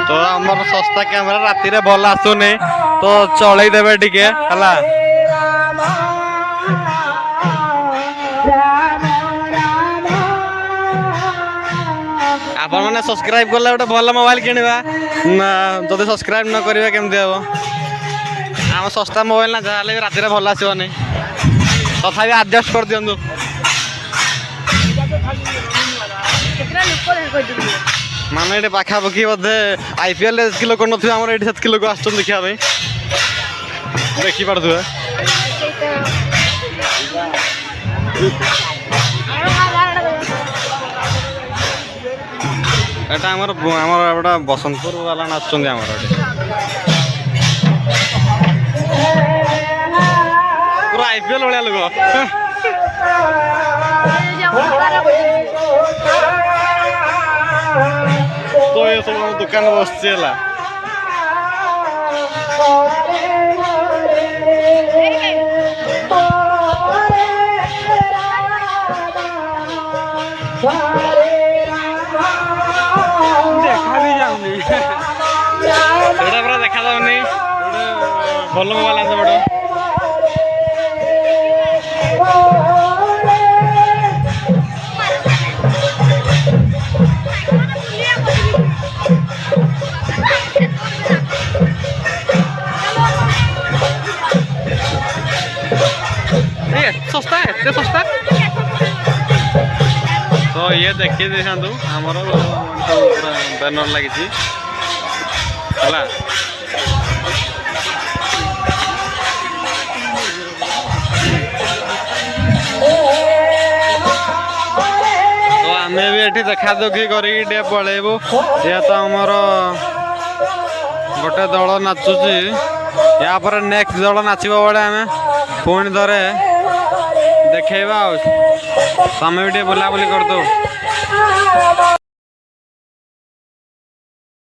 तो आमर सस्ता कैमरा राति रे भल आसुनी तो चलई देबे टिके हला आपण माने सब्सक्राइब करला गोटे भल मोबाइल किनिबा ना जदि सब्सक्राइब न करिबा केमति हेबो आम सस्ता मोबाइल ना जाले राति रे भल आसीबनी तथापि एडजस्ट कर दियंदु माने ये पाखापाखि बोधे आईपीएल किलो कर नथिबा हमर एठी 7 किलो को आछन देखिया भाई देखि पड़थुए एटा हमर एटा बसंतपुर वाला नाचछन हमर एठी पूरा आईपीएल वाला लोग तो ये सब दुकान बसला देखा भी जाऊनी पूरा देखा जाऊनी भल मोबाइल आसे बड़ सस्ता है एते सस्ता तो ये देखिए देखु आमर बैनर लगी तो आम भी ये देखा देखी कर पलैबू ये तो आमर गोटे दल नाचुची या पर नेक्स्ट दल नाचब बेले आम पुणी थरे देखा आम भी बुलाबुली कर दो।